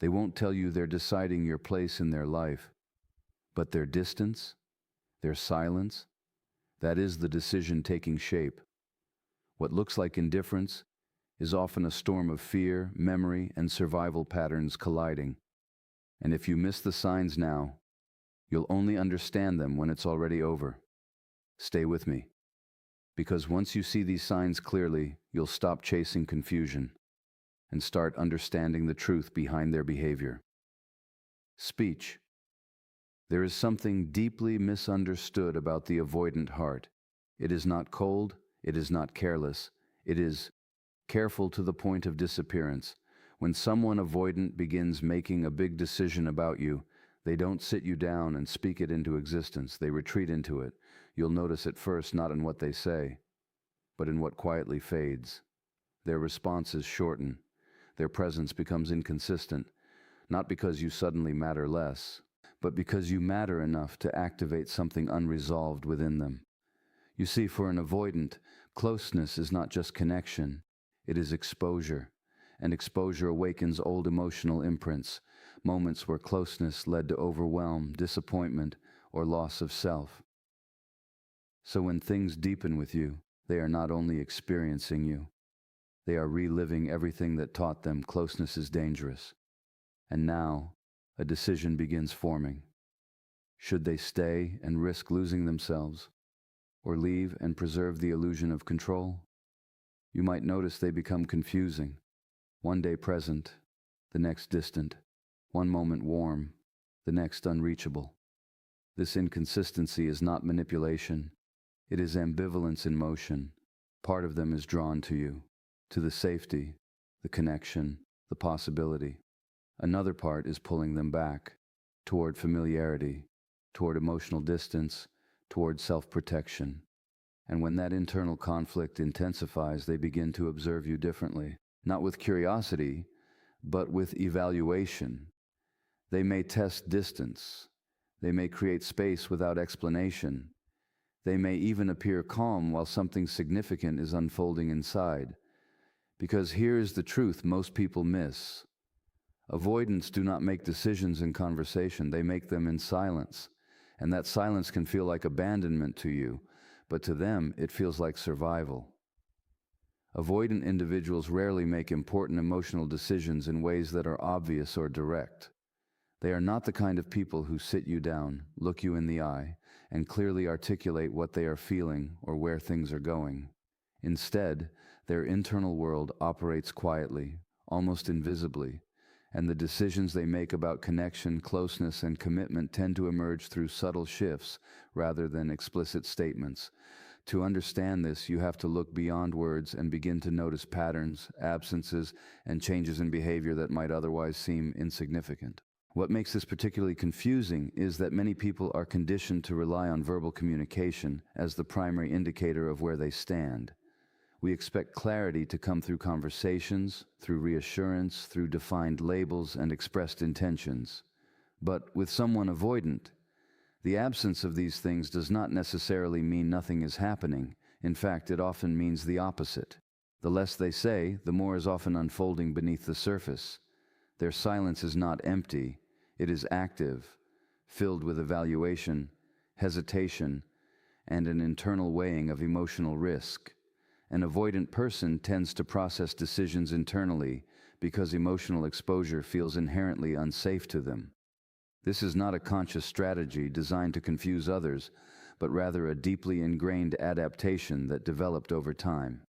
They won't tell you they're deciding your place in their life, but their distance, their silence, that is the decision taking shape. What looks like indifference is often a storm of fear, memory, and survival patterns colliding. And if you miss the signs now, you'll only understand them when it's already over. Stay with me, because once you see these signs clearly, you'll stop chasing confusion and start understanding the truth behind their behavior. Speech. There is something deeply misunderstood about the avoidant heart. It is not cold, it is not careless, it is careful to the point of disappearance. When someone avoidant begins making a big decision about you, they don't sit you down and speak it into existence. They retreat into it. You'll notice at first not in what they say, but in what quietly fades. Their responses shorten. Their presence becomes inconsistent, not because you suddenly matter less, but because you matter enough to activate something unresolved within them. You see, for an avoidant, closeness is not just connection, it is exposure. And exposure awakens old emotional imprints, moments where closeness led to overwhelm, disappointment, or loss of self. So when things deepen with you, they are not only experiencing you, they are reliving everything that taught them closeness is dangerous. And now, a decision begins forming. Should they stay and risk losing themselves, or leave and preserve the illusion of control? You might notice they become confusing. One day present, the next distant. One moment warm, the next unreachable. This inconsistency is not manipulation. It is ambivalence in motion. Part of them is drawn to you, to the safety, the connection, the possibility. Another part is pulling them back, toward familiarity, toward emotional distance, toward self-protection. And when that internal conflict intensifies, they begin to observe you differently, not with curiosity, but with evaluation. They may test distance. They may create space without explanation. They may even appear calm while something significant is unfolding inside. Because here is the truth most people miss. Avoidants do not make decisions in conversation, they make them in silence. And that silence can feel like abandonment to you, but to them it feels like survival. Avoidant individuals rarely make important emotional decisions in ways that are obvious or direct. They are not the kind of people who sit you down, look you in the eye, and clearly articulate what they are feeling or where things are going. Instead, their internal world operates quietly, almost invisibly, and the decisions they make about connection, closeness, and commitment tend to emerge through subtle shifts rather than explicit statements. To understand this, you have to look beyond words and begin to notice patterns, absences, and changes in behavior that might otherwise seem insignificant. What makes this particularly confusing is that many people are conditioned to rely on verbal communication as the primary indicator of where they stand. We expect clarity to come through conversations, through reassurance, through defined labels and expressed intentions. But with someone avoidant, the absence of these things does not necessarily mean nothing is happening. In fact, it often means the opposite. The less they say, the more is often unfolding beneath the surface. Their silence is not empty, it is active, filled with evaluation, hesitation, and an internal weighing of emotional risk. An avoidant person tends to process decisions internally because emotional exposure feels inherently unsafe to them. This is not a conscious strategy designed to confuse others, but rather a deeply ingrained adaptation that developed over time.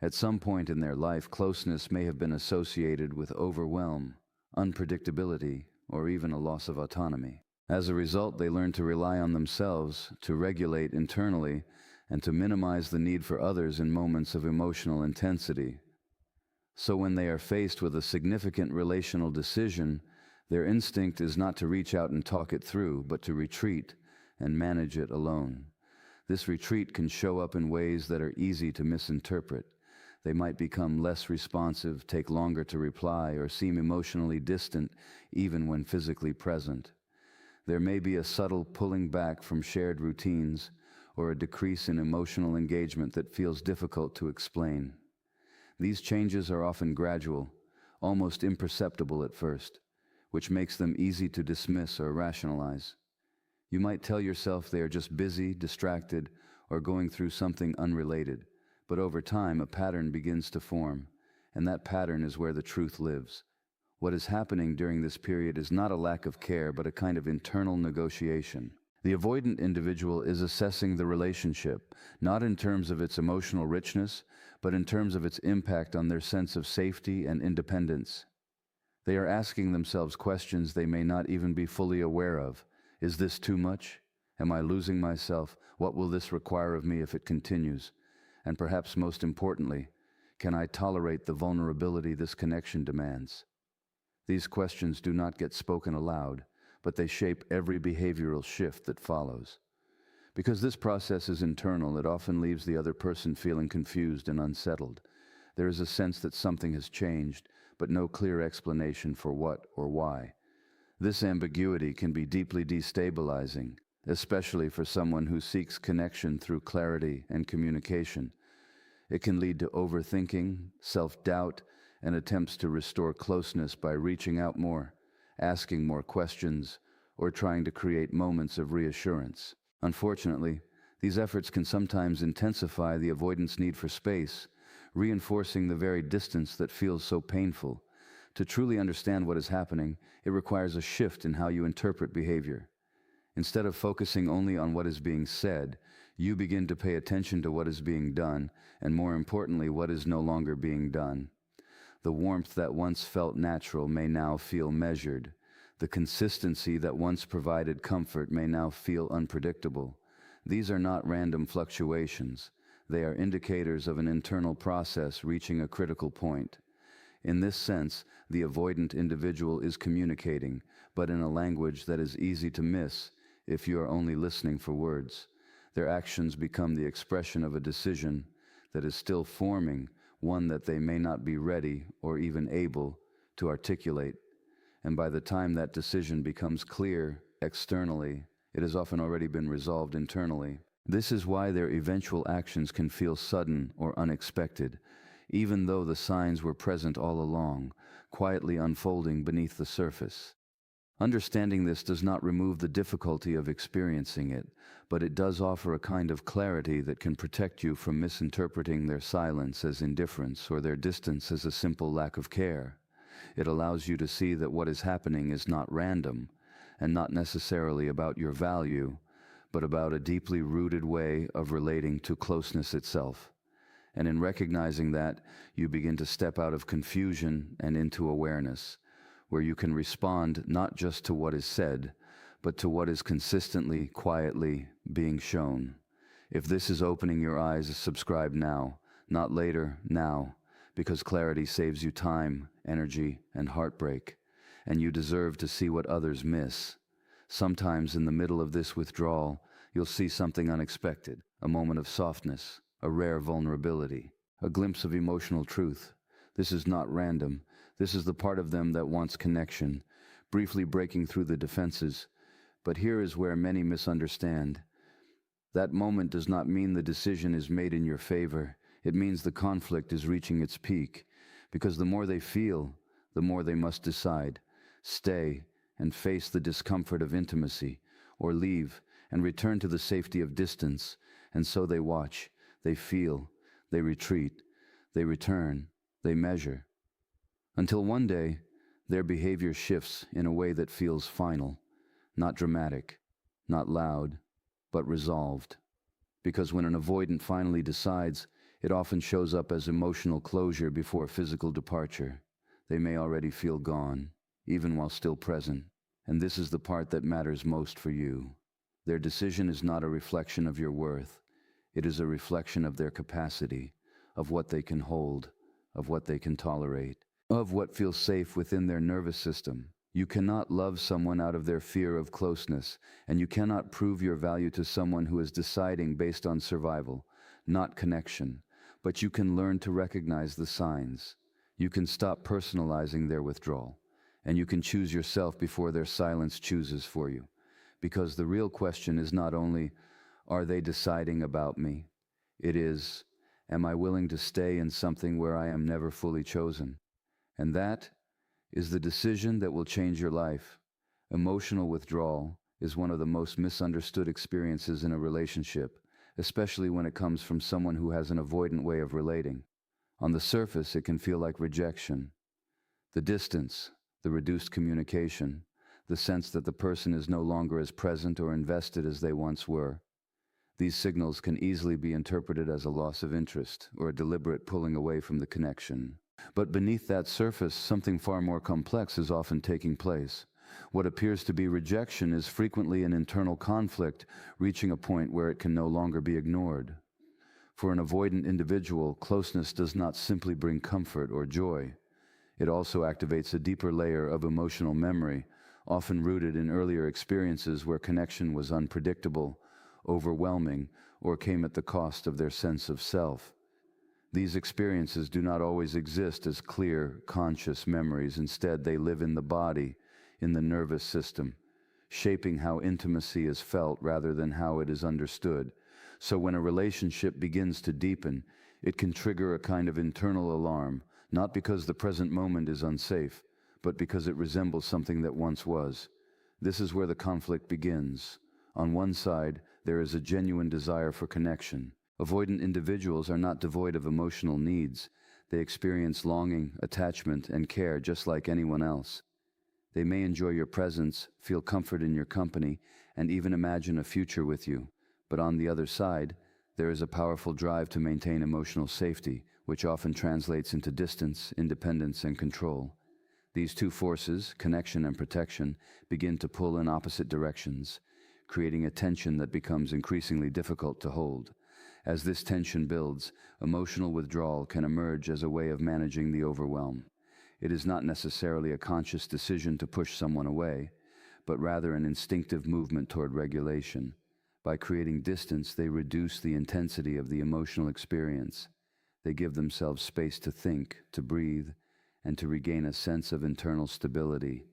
At some point in their life, closeness may have been associated with overwhelm, unpredictability, or even a loss of autonomy. As a result, they learn to rely on themselves, to regulate internally, and to minimize the need for others in moments of emotional intensity. So when they are faced with a significant relational decision, their instinct is not to reach out and talk it through, but to retreat and manage it alone. This retreat can show up in ways that are easy to misinterpret. They might become less responsive, take longer to reply, or seem emotionally distant even when physically present. There may be a subtle pulling back from shared routines, or a decrease in emotional engagement that feels difficult to explain. These changes are often gradual, almost imperceptible at first. which makes them easy to dismiss or rationalize. You might tell yourself they are just busy, distracted, or going through something unrelated, but over time a pattern begins to form, and that pattern is where the truth lives. What is happening during this period is not a lack of care, but a kind of internal negotiation. The avoidant individual is assessing the relationship, not in terms of its emotional richness, but in terms of its impact on their sense of safety and independence. They are asking themselves questions they may not even be fully aware of. Is this too much? Am I losing myself? What will this require of me if it continues? And perhaps most importantly, can I tolerate the vulnerability this connection demands? These questions do not get spoken aloud, but they shape every behavioral shift that follows. Because this process is internal, it often leaves the other person feeling confused and unsettled. There is a sense that something has changed, but no clear explanation for what or why. This ambiguity can be deeply destabilizing, especially for someone who seeks connection through clarity and communication. It can lead to overthinking, self-doubt, and attempts to restore closeness by reaching out more, asking more questions, or trying to create moments of reassurance. Unfortunately, these efforts can sometimes intensify the avoidance need for space, reinforcing the very distance that feels so painful. To truly understand what is happening, it requires a shift in how you interpret behavior. Instead of focusing only on what is being said, you begin to pay attention to what is being done, and more importantly, what is no longer being done. The warmth that once felt natural may now feel measured. The consistency that once provided comfort may now feel unpredictable. These are not random fluctuations. They are indicators of an internal process reaching a critical point. In this sense, the avoidant individual is communicating, but in a language that is easy to miss if you are only listening for words. Their actions become the expression of a decision that is still forming, one that they may not be ready or even able to articulate. And by the time that decision becomes clear externally, it has often already been resolved internally. This is why their eventual actions can feel sudden or unexpected, even though the signs were present all along, quietly unfolding beneath the surface. Understanding this does not remove the difficulty of experiencing it, but it does offer a kind of clarity that can protect you from misinterpreting their silence as indifference or their distance as a simple lack of care. It allows you to see that what is happening is not random, and not necessarily about your value, but about a deeply rooted way of relating to closeness itself. And in recognizing that, you begin to step out of confusion and into awareness, where you can respond not just to what is said, but to what is consistently, quietly being shown. If this is opening your eyes, subscribe now, not later, now, because clarity saves you time, energy, and heartbreak, and you deserve to see what others miss. Sometimes in the middle of this withdrawal, you'll see something unexpected, a moment of softness, a rare vulnerability, a glimpse of emotional truth. This is not random. This is the part of them that wants connection, briefly breaking through the defenses. But here is where many misunderstand. That moment does not mean the decision is made in your favor. It means the conflict is reaching its peak, because the more they feel, the more they must decide. Stay and face the discomfort of intimacy, or leave and return to the safety of distance. And so they watch, they feel, they retreat, they return, they measure. Until one day, their behavior shifts in a way that feels final, not dramatic, not loud, but resolved. Because when an avoidant finally decides, it often shows up as emotional closure before physical departure. They may already feel gone, even while still present. And this is the part that matters most for you. Their decision is not a reflection of your worth. It is a reflection of their capacity, of what they can hold, of what they can tolerate, of what feels safe within their nervous system. You cannot love someone out of their fear of closeness, and you cannot prove your value to someone who is deciding based on survival, not connection. But you can learn to recognize the signs. You can stop personalizing their withdrawal, and you can choose yourself before their silence chooses for you. Because the real question is not only, are they deciding about me? It is, am I willing to stay in something where I am never fully chosen? And that is the decision that will change your life. Emotional withdrawal is one of the most misunderstood experiences in a relationship, especially when it comes from someone who has an avoidant way of relating. On the surface, it can feel like rejection. The distance, the reduced communication, the sense that the person is no longer as present or invested as they once were. These signals can easily be interpreted as a loss of interest or a deliberate pulling away from the connection. But beneath that surface, something far more complex is often taking place. What appears to be rejection is frequently an internal conflict, reaching a point where it can no longer be ignored. For an avoidant individual, closeness does not simply bring comfort or joy. It also activates a deeper layer of emotional memory, often rooted in earlier experiences where connection was unpredictable, overwhelming, or came at the cost of their sense of self. These experiences do not always exist as clear, conscious memories. Instead, they live in the body, in the nervous system, shaping how intimacy is felt rather than how it is understood. So when a relationship begins to deepen, it can trigger a kind of internal alarm, not because the present moment is unsafe, but because it resembles something that once was. This is where the conflict begins. On one side, there is a genuine desire for connection. Avoidant individuals are not devoid of emotional needs. They experience longing, attachment, and care just like anyone else. They may enjoy your presence, feel comfort in your company, and even imagine a future with you. But on the other side, there is a powerful drive to maintain emotional safety, which often translates into distance, independence, and control. These two forces, connection and protection, begin to pull in opposite directions, creating a tension that becomes increasingly difficult to hold. As this tension builds, emotional withdrawal can emerge as a way of managing the overwhelm. It is not necessarily a conscious decision to push someone away, but rather an instinctive movement toward regulation. By creating distance, they reduce the intensity of the emotional experience. They give themselves space to think, to breathe, and to regain a sense of internal stability.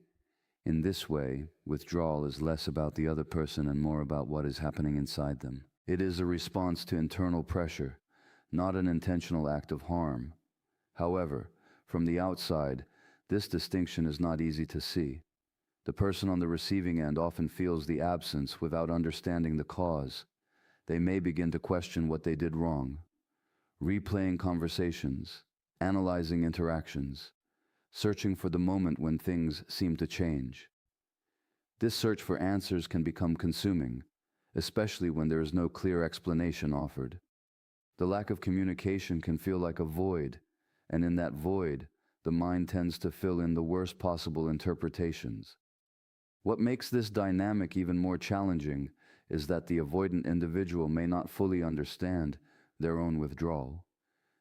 In this way, withdrawal is less about the other person and more about what is happening inside them. It is a response to internal pressure, not an intentional act of harm. However, from the outside, this distinction is not easy to see. The person on the receiving end often feels the absence without understanding the cause. They may begin to question what they did wrong, replaying conversations, analyzing interactions, searching for the moment when things seem to change. This search for answers can become consuming, especially when there is no clear explanation offered. The lack of communication can feel like a void, and in that void, the mind tends to fill in the worst possible interpretations. What makes this dynamic even more challenging is that the avoidant individual may not fully understand their own withdrawal.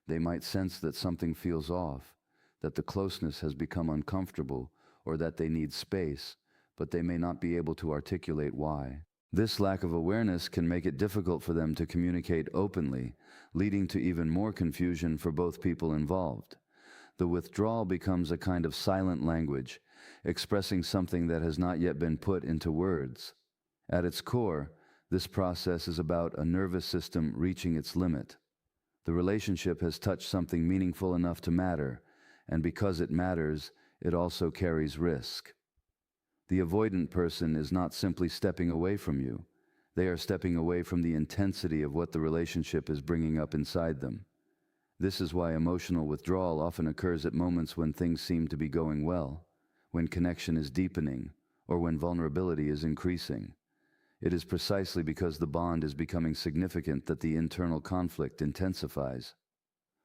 They might sense that something feels off, that the closeness has become uncomfortable, or that they need space, but they may not be able to articulate why. This lack of awareness can make it difficult for them to communicate openly, leading to even more confusion for both people involved. The withdrawal becomes a kind of silent language, expressing something that has not yet been put into words. At its core, this process is about a nervous system reaching its limit. The relationship has touched something meaningful enough to matter, and because it matters, it also carries risk. The avoidant person is not simply stepping away from you. They are stepping away from the intensity of what the relationship is bringing up inside them. This is why emotional withdrawal often occurs at moments when things seem to be going well, when connection is deepening, or when vulnerability is increasing. It is precisely because the bond is becoming significant that the internal conflict intensifies.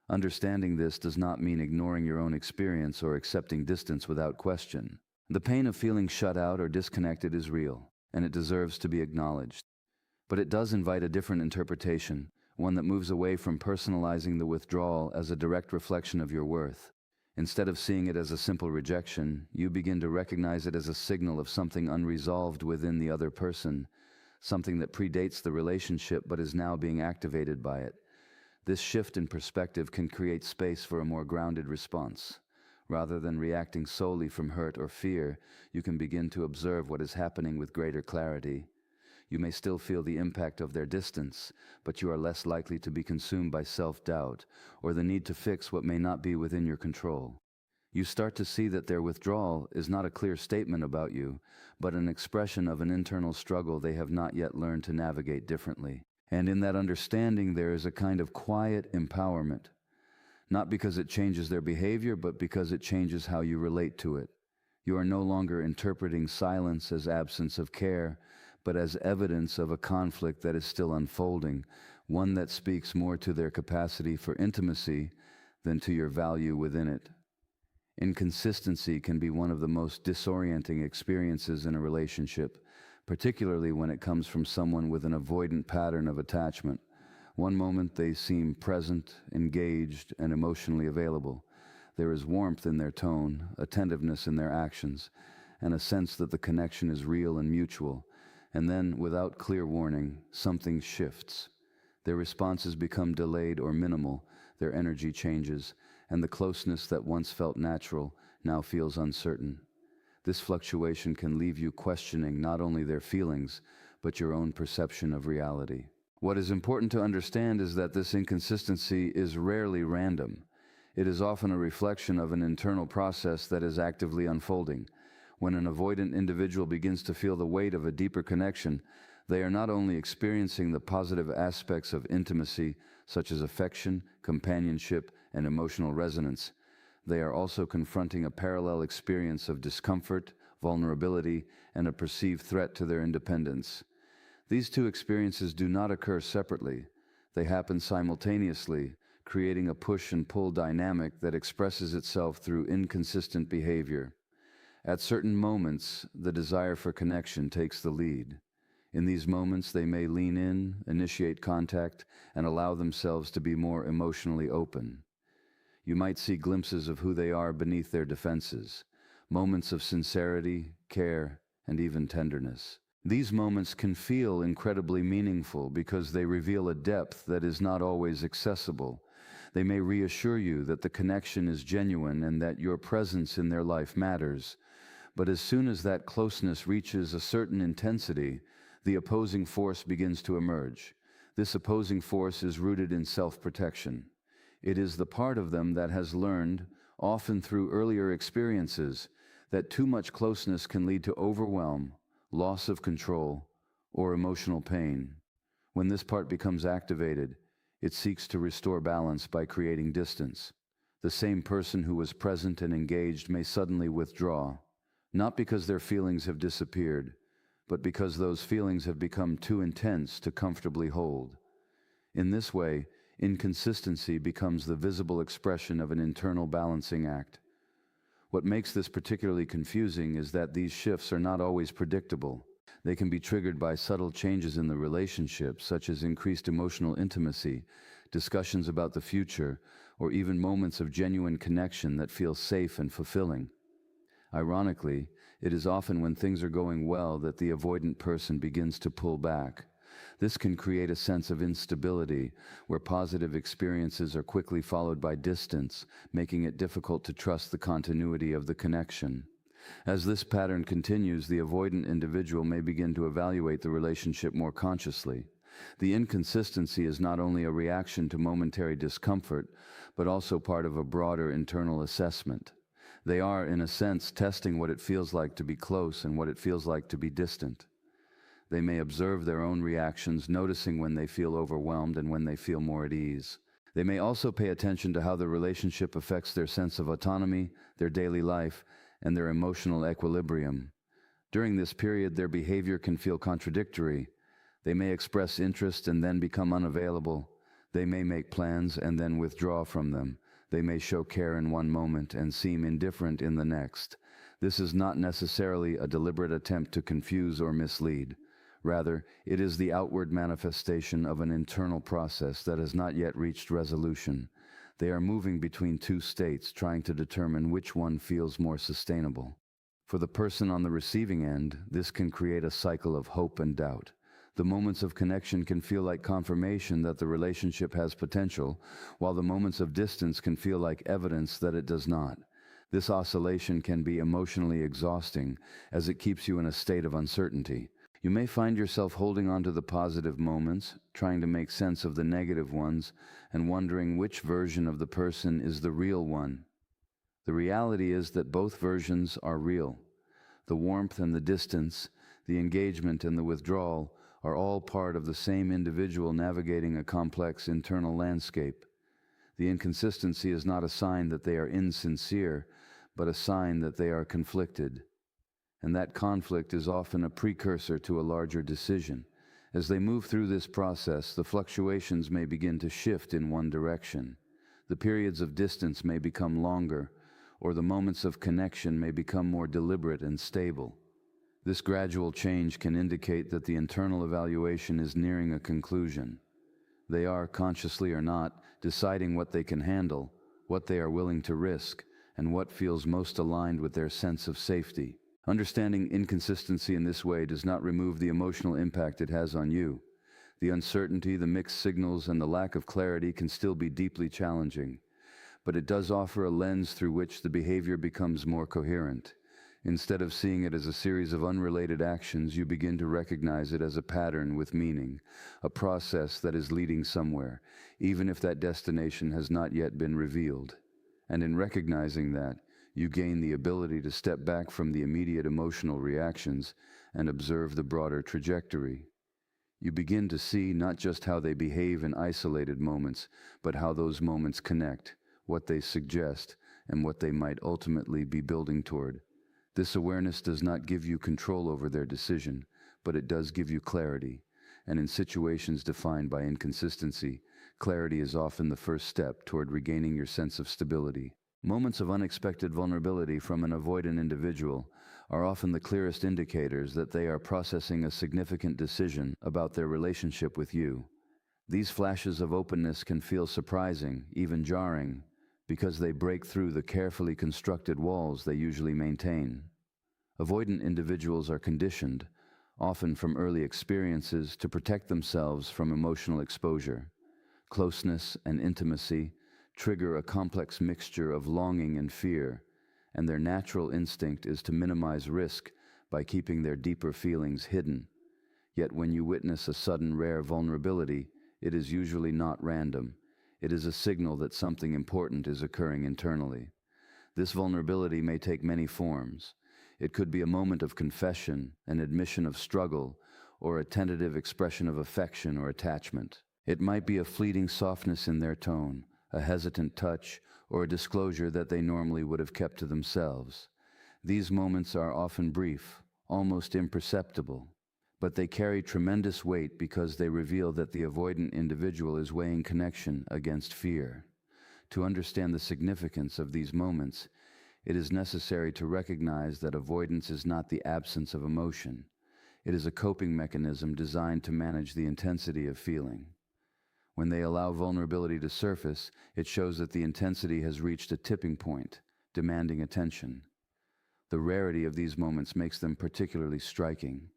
Understanding this does not mean ignoring your own experience or accepting distance without question. The pain of feeling shut out or disconnected is real, and it deserves to be acknowledged. But it does invite a different interpretation, one that moves away from personalizing the withdrawal as a direct reflection of your worth. Instead of seeing it as a simple rejection, you begin to recognize it as a signal of something unresolved within the other person, something that predates the relationship but is now being activated by it. This shift in perspective can create space for a more grounded response. Rather than reacting solely from hurt or fear, you can begin to observe what is happening with greater clarity. You may still feel the impact of their distance, but you are less likely to be consumed by self-doubt or the need to fix what may not be within your control. You start to see that their withdrawal is not a clear statement about you, but an expression of an internal struggle they have not yet learned to navigate differently. And in that understanding, there is a kind of quiet empowerment, not because it changes their behavior, but because it changes how you relate to it. You are no longer interpreting silence as absence of care, but as evidence of a conflict that is still unfolding, one that speaks more to their capacity for intimacy than to your value within it. Inconsistency can be one of the most disorienting experiences in a relationship, particularly when it comes from someone with an avoidant pattern of attachment. One moment they seem present, engaged, and emotionally available. There is warmth in their tone, attentiveness in their actions, and a sense that the connection is real and mutual. And then, without clear warning, something shifts. Their responses become delayed or minimal, their energy changes, and the closeness that once felt natural now feels uncertain. This fluctuation can leave you questioning not only their feelings, but your own perception of reality. What is important to understand is that this inconsistency is rarely random. It is often a reflection of an internal process that is actively unfolding. When an avoidant individual begins to feel the weight of a deeper connection, they are not only experiencing the positive aspects of intimacy, such as affection, companionship, and emotional resonance, they are also confronting a parallel experience of discomfort, vulnerability, and a perceived threat to their independence. These two experiences do not occur separately. They happen simultaneously, creating a push and pull dynamic that expresses itself through inconsistent behavior. At certain moments, the desire for connection takes the lead. In these moments, they may lean in, initiate contact, and allow themselves to be more emotionally open. You might see glimpses of who they are beneath their defenses, moments of sincerity, care, and even tenderness. These moments can feel incredibly meaningful because they reveal a depth that is not always accessible. They may reassure you that the connection is genuine and that your presence in their life matters. But as soon as that closeness reaches a certain intensity, the opposing force begins to emerge. This opposing force is rooted in self-protection. It is the part of them that has learned, often through earlier experiences, that too much closeness can lead to overwhelm, loss of control, or emotional pain. When this part becomes activated, it seeks to restore balance by creating distance. The same person who was present and engaged may suddenly withdraw, not because their feelings have disappeared, but because those feelings have become too intense to comfortably hold. In this way, inconsistency becomes the visible expression of an internal balancing act. What makes this particularly confusing is that these shifts are not always predictable. They can be triggered by subtle changes in the relationship, such as increased emotional intimacy, discussions about the future, or even moments of genuine connection that feel safe and fulfilling. Ironically, it is often when things are going well that the avoidant person begins to pull back. This can create a sense of instability, where positive experiences are quickly followed by distance, making it difficult to trust the continuity of the connection. As this pattern continues, the avoidant individual may begin to evaluate the relationship more consciously. The inconsistency is not only a reaction to momentary discomfort, but also part of a broader internal assessment. They are, in a sense, testing what it feels like to be close and what it feels like to be distant. They may observe their own reactions, noticing when they feel overwhelmed and when they feel more at ease. They may also pay attention to how the relationship affects their sense of autonomy, their daily life, and their emotional equilibrium. During this period, their behavior can feel contradictory. They may express interest and then become unavailable. They may make plans and then withdraw from them. They may show care in one moment and seem indifferent in the next. This is not necessarily a deliberate attempt to confuse or mislead. Rather, it is the outward manifestation of an internal process that has not yet reached resolution. They are moving between two states, trying to determine which one feels more sustainable. For the person on the receiving end, this can create a cycle of hope and doubt. The moments of connection can feel like confirmation that the relationship has potential, while the moments of distance can feel like evidence that it does not. This oscillation can be emotionally exhausting, as it keeps you in a state of uncertainty. You may find yourself holding on to the positive moments, trying to make sense of the negative ones, and wondering which version of the person is the real one. The reality is that both versions are real. The warmth and the distance, the engagement and the withdrawal are all part of the same individual navigating a complex internal landscape. The inconsistency is not a sign that they are insincere, but a sign that they are conflicted. And that conflict is often a precursor to a larger decision. As they move through this process, the fluctuations may begin to shift in one direction. The periods of distance may become longer, or the moments of connection may become more deliberate and stable. This gradual change can indicate that the internal evaluation is nearing a conclusion. They are, consciously or not, deciding what they can handle, what they are willing to risk, and what feels most aligned with their sense of safety. Understanding inconsistency in this way does not remove the emotional impact it has on you. The uncertainty, the mixed signals, and the lack of clarity can still be deeply challenging, but it does offer a lens through which the behavior becomes more coherent. Instead of seeing it as a series of unrelated actions, you begin to recognize it as a pattern with meaning, a process that is leading somewhere, even if that destination has not yet been revealed. And in recognizing that, you gain the ability to step back from the immediate emotional reactions and observe the broader trajectory. You begin to see not just how they behave in isolated moments, but how those moments connect, what they suggest, and what they might ultimately be building toward. This awareness does not give you control over their decision, but it does give you clarity. And in situations defined by inconsistency, clarity is often the first step toward regaining your sense of stability. Moments of unexpected vulnerability from an avoidant individual are often the clearest indicators that they are processing a significant decision about their relationship with you. These flashes of openness can feel surprising, even jarring, because they break through the carefully constructed walls they usually maintain. Avoidant individuals are conditioned, often from early experiences, to protect themselves from emotional exposure. Closeness and intimacy trigger a complex mixture of longing and fear, and their natural instinct is to minimize risk by keeping their deeper feelings hidden. Yet when you witness a sudden rare vulnerability, it is usually not random. It is a signal that something important is occurring internally. This vulnerability may take many forms. It could be a moment of confession, an admission of struggle, or a tentative expression of affection or attachment. It might be a fleeting softness in their tone, a hesitant touch, or a disclosure that they normally would have kept to themselves. These moments are often brief, almost imperceptible, but they carry tremendous weight because they reveal that the avoidant individual is weighing connection against fear. To understand the significance of these moments, it is necessary to recognize that avoidance is not the absence of emotion. It is a coping mechanism designed to manage the intensity of feeling. When they allow vulnerability to surface, it shows that the intensity has reached a tipping point, demanding attention. The rarity of these moments makes them particularly striking.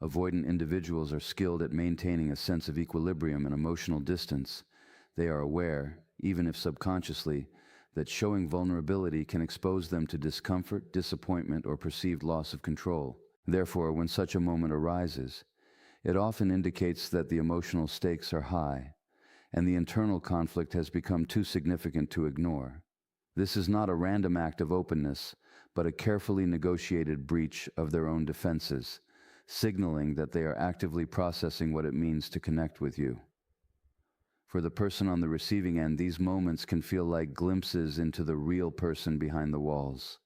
Avoidant individuals are skilled at maintaining a sense of equilibrium and emotional distance. They are aware, even if subconsciously, that showing vulnerability can expose them to discomfort, disappointment, or perceived loss of control. Therefore, when such a moment arises, it often indicates that the emotional stakes are high, and the internal conflict has become too significant to ignore. This is not a random act of openness, but a carefully negotiated breach of their own defenses, signaling that they are actively processing what it means to connect with you. For the person on the receiving end, these moments can feel like glimpses into the real person behind the walls.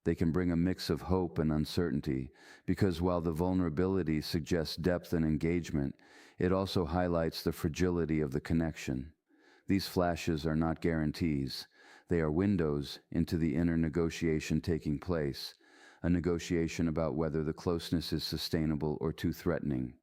They can bring a mix of hope and uncertainty, because while the vulnerability suggests depth and engagement, it also highlights the fragility of the connection. These flashes are not guarantees. They are windows into the inner negotiation taking place, a negotiation about whether the closeness is sustainable or too threatening.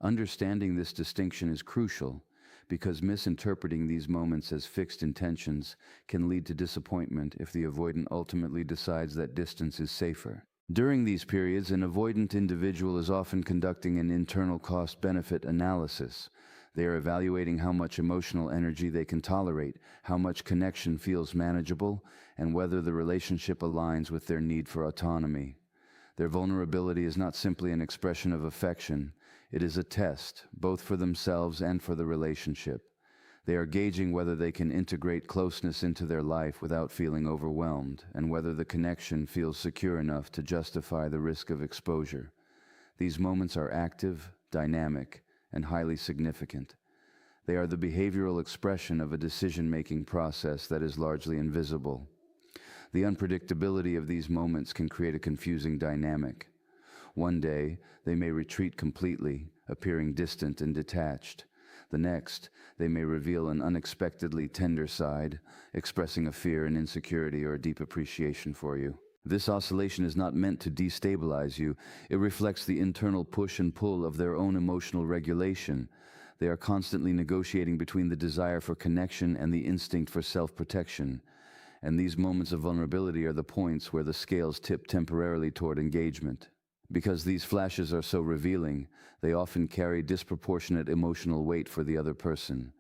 Understanding this distinction is crucial, because misinterpreting these moments as fixed intentions can lead to disappointment if the avoidant ultimately decides that distance is safer. During these periods, an avoidant individual is often conducting an internal cost-benefit analysis. They are evaluating how much emotional energy they can tolerate, how much connection feels manageable, and whether the relationship aligns with their need for autonomy. Their vulnerability is not simply an expression of affection. It is a test, both for themselves and for the relationship. They are gauging whether they can integrate closeness into their life without feeling overwhelmed, and whether the connection feels secure enough to justify the risk of exposure. These moments are active, dynamic, and highly significant. They are the behavioral expression of a decision-making process that is largely invisible. The unpredictability of these moments can create a confusing dynamic. One day, they may retreat completely, appearing distant and detached. The next, they may reveal an unexpectedly tender side, expressing a fear and insecurity or a deep appreciation for you. This oscillation is not meant to destabilize you. It reflects the internal push and pull of their own emotional regulation. They are constantly negotiating between the desire for connection and the instinct for self-protection. And these moments of vulnerability are the points where the scales tip temporarily toward engagement. Because these flashes are so revealing, they often carry disproportionate emotional weight for the other person.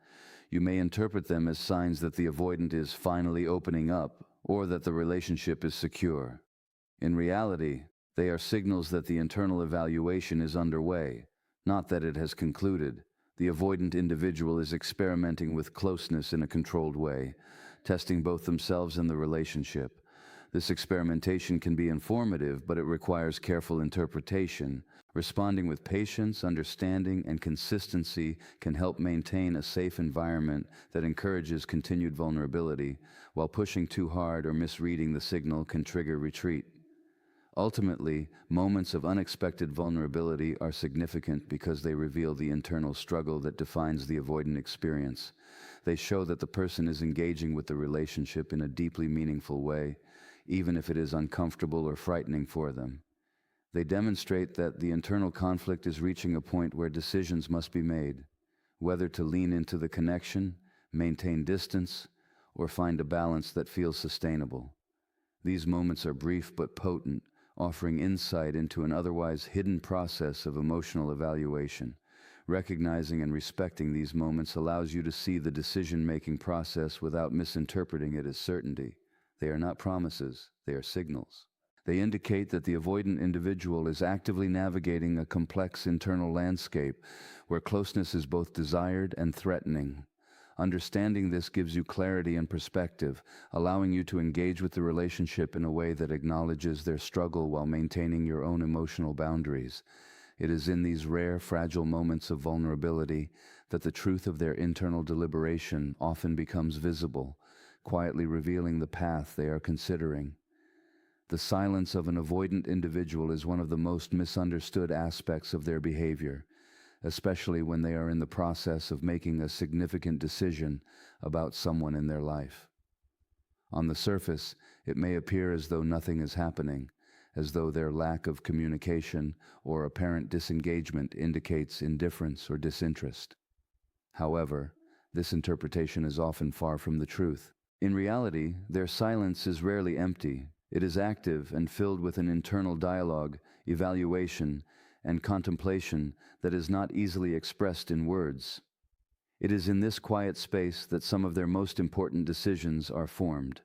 You may interpret them as signs that the avoidant is finally opening up, or that the relationship is secure. In reality, they are signals that the internal evaluation is underway, not that it has concluded. The avoidant individual is experimenting with closeness in a controlled way, testing both themselves and the relationship. This experimentation can be informative, but it requires careful interpretation. Responding with patience, understanding, and consistency can help maintain a safe environment that encourages continued vulnerability, while pushing too hard or misreading the signal can trigger retreat. Ultimately, moments of unexpected vulnerability are significant because they reveal the internal struggle that defines the avoidant experience. They show that the person is engaging with the relationship in a deeply meaningful way, even if it is uncomfortable or frightening for them. They demonstrate that the internal conflict is reaching a point where decisions must be made, whether to lean into the connection, maintain distance, or find a balance that feels sustainable. These moments are brief but potent, offering insight into an otherwise hidden process of emotional evaluation. Recognizing and respecting these moments allows you to see the decision-making process without misinterpreting it as certainty. They are not promises, they are signals. They indicate that the avoidant individual is actively navigating a complex internal landscape where closeness is both desired and threatening. Understanding this gives you clarity and perspective, allowing you to engage with the relationship in a way that acknowledges their struggle while maintaining your own emotional boundaries. It is in these rare, fragile moments of vulnerability that the truth of their internal deliberation often becomes visible, quietly revealing the path they are considering. The silence of an avoidant individual is one of the most misunderstood aspects of their behavior, especially when they are in the process of making a significant decision about someone in their life. On the surface, it may appear as though nothing is happening, as though their lack of communication or apparent disengagement indicates indifference or disinterest. However, this interpretation is often far from the truth. In reality, their silence is rarely empty. It is active and filled with an internal dialogue, evaluation, and contemplation that is not easily expressed in words. It is in this quiet space that some of their most important decisions are formed.